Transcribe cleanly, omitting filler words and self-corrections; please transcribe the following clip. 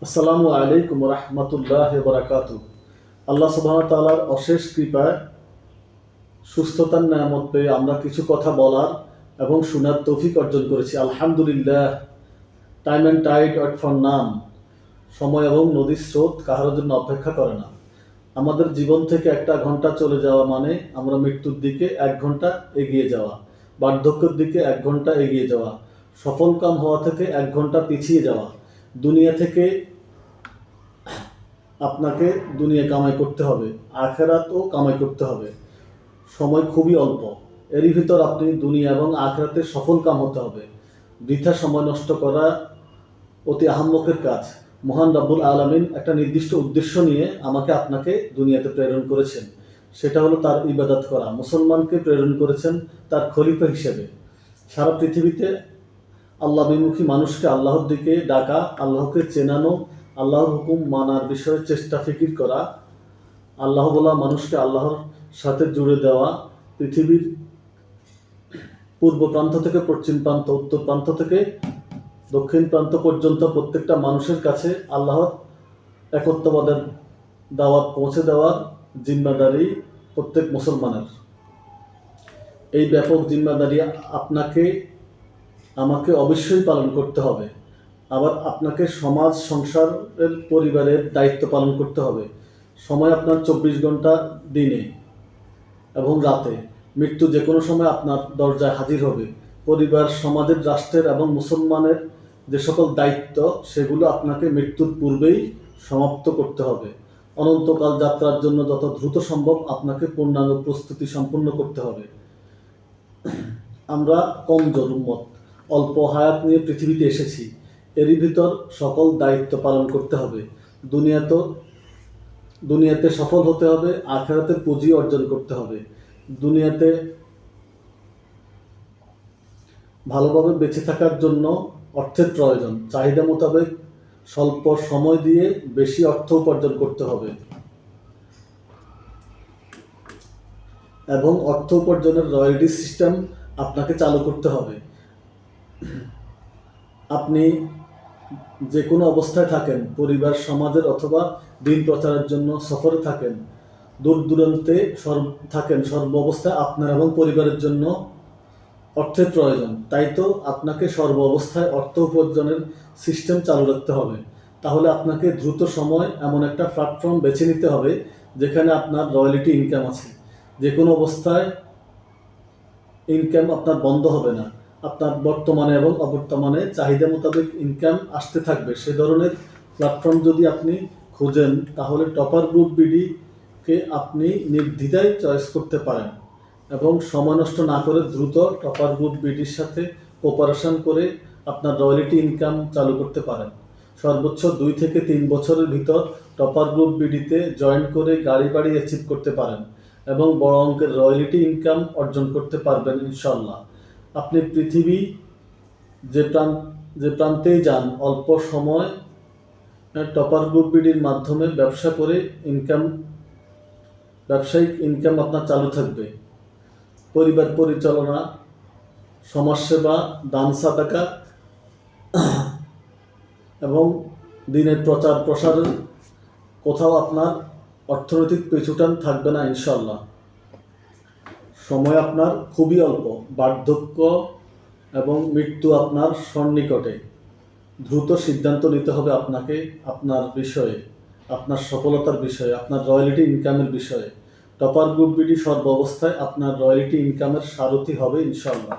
আসসালামু আলাইকুম রহমতুল্লাহ বারাকাতু। আল্লাহ সুবহানাহু ওয়া তাআলার অশেষ কৃপায় সুস্থতার নিয়ামত পেয়ে আমরা কিছু কথা বলার এবং শোনার তৌফিক অর্জন করেছি, আলহামদুলিল্লাহ। Time and tide wait for none. সময় এবং নদীর স্রোত কাহার জন্য অপেক্ষা করে না। আমাদের জীবন থেকে একটা ঘন্টা চলে যাওয়া মানে আমরা মৃত্যুর দিকে 1 ঘন্টা এগিয়ে যাওয়া, বার্ধক্যের দিকে 1 ঘন্টা এগিয়ে যাওয়া, সফল কাম হওয়া থেকে 1 ঘন্টা পিছিয়ে যাওয়া। দুনিয়া থেকে আপনাকে দুনিয়া কামাই করতে হবে, আখেরাতও কামাই করতে হবে। সময় খুবই অল্প, এরই ভিতর আপনি দুনিয়া এবং আখেরাতে সফল কাম হতে হবে। বৃথা সময় নষ্ট করা অতি আহাম্মকের কাজ। মহান রব্বুল আলামিন একটা নির্দিষ্ট উদ্দেশ্য নিয়ে আমাকে আপনাকে দুনিয়াতে প্রেরণ করেছেন, সেটা হলো তার ইবাদত করা। মুসলমানকে প্রেরণ করেছেন তার খলিফা হিসেবে। সারা পৃথিবীতে আল্লাহ বিমুখী মানুষকে আল্লাহর দিকে ডাকা, আল্লাহকে চেনানো, আল্লাহর হুকুম মানার বিষয়ে চেষ্টা ফিকির করা, আল্লাহ বলা মানুষকে আল্লাহর সাথে জুড়ে দেওয়া। পৃথিবীর পূর্ব প্রান্ত থেকে পশ্চিম প্রান্ত, উত্তর প্রান্ত থেকে দক্ষিণ প্রান্ত পর্যন্ত প্রত্যেকটা মানুষের কাছে আল্লাহর একত্ববাদের দাওয়াত পৌঁছে দেওয়ার জিম্মাদারি প্রত্যেক মুসলমানের। এই ব্যাপক জিম্মাদারি আপনাকে আমাকে অবশ্যই পালন করতে হবে। আবার আপনাকে সমাজ, সংসারের, পরিবারের দায়িত্ব পালন করতে হবে। সময় আপনার 24 ঘন্টা দিনে এবং রাতে। মৃত্যু যে কোনো সময় আপনার দরজায় হাজির হবে। পরিবার, সমাজের, রাষ্ট্রের এবং মুসলমানের যে সকল দায়িত্ব, সেগুলো আপনাকে মৃত্যুর পূর্বেই সমাপ্ত করতে হবে। অনন্তকাল যাত্রার জন্য যত দ্রুত সম্ভব আপনাকে পূর্ণাঙ্গ প্রস্তুতি সম্পূর্ণ করতে হবে। আমরা কমজোর উম্মত, অল্প হায়াত নিয়ে পৃথিবীতে এসেছি। এরই ভিতর সকল দায়িত্ব পালন করতে হবে। দুনিয়াতে সফল হতে হবে, আখিরাতে পুঁজি অর্জন করতে হবে। দুনিয়াতে ভালোভাবে বেঁচে থাকার জন্য অর্থের প্রয়োজন। চাহিদা মোতাবেক স্বল্প সময় দিয়ে বেশি অর্থ উপার্জন করতে হবে এবং অর্থ উপার্জনের রয়্যালটি সিস্টেম আপনাকে চালু করতে হবে। আপনি যে কোনো অবস্থায় থাকেন, পরিবার, সমাজের অথবা দিন প্রচারের জন্য সফরে থাকেন, দূর দূরান্তে থাকেন, সর্ব অবস্থায় আপনার এবং পরিবারের জন্য অর্থের প্রয়োজন। তাই তো আপনাকে সর্ব অবস্থায় অর্থ উপার্জনের সিস্টেম চালু রাখতে হবে। তাহলে আপনাকে দ্রুত সময় এমন একটা প্ল্যাটফর্ম বেছে নিতে হবে যেখানে আপনার রয়্যালটি ইনকাম আছে। যে কোনো অবস্থায় ইনকাম আপনার বন্ধ হবে না। আপনার বর্তমানে এবং অবর্তমানে চাহিদা মোতাবেক ইনকাম আসতে থাকবে। সে ধরনের প্ল্যাটফর্ম যদি আপনি খুঁজেন, তাহলে টপার গ্রুপ বিডিকে আপনি নির্দ্বিধায় চয়েস করতে পারেন এবং সময় নষ্ট না করে দ্রুত টপার গ্রুপ বিডির সাথে কোঅপারেশন করে আপনার রয়্যালটি ইনকাম চালু করতে পারেন। সর্বোচ্চ 2 থেকে 3 বছরের ভিতর টপার গ্রুপ বিডিতে জয়েন করে গাড়ি বাড়ি অ্যাচিভ করতে পারেন এবং বড় অঙ্কের রয়্যালটি ইনকাম অর্জন করতে পারবেন ইনশাল্লাহ। আপনি পৃথিবী যে প্রান্তেই যান, অল্প সময় টপার গ্রুপ বিডির মাধ্যমে ব্যবসা করে ব্যবসায়িক ইনকাম আপনার চালু থাকবে। পরিবার পরিচালনা, সমাজসেবা, দান সাদাকা এবং দিনের প্রচার প্রসারের কোথাও আপনার অর্থনৈতিক পেছুটান থাকবে না ইনশাল্লাহ। সময় আপনার খুবই অল্প, বার্ধক্য এবং মৃত্যু আপনার সন্নিকটে। দ্রুত সিদ্ধান্ত নিতে হবে আপনাকে, আপনার বিষয়ে, আপনার সফলতার বিষয়ে, আপনার রয়্যালটি ইনকামের বিষয়ে। টপার গ্রুপ বিডি সর্ব অবস্থায় আপনার রয়্যালটি ইনকামের সারথি হবে ইনশাল্লাহ।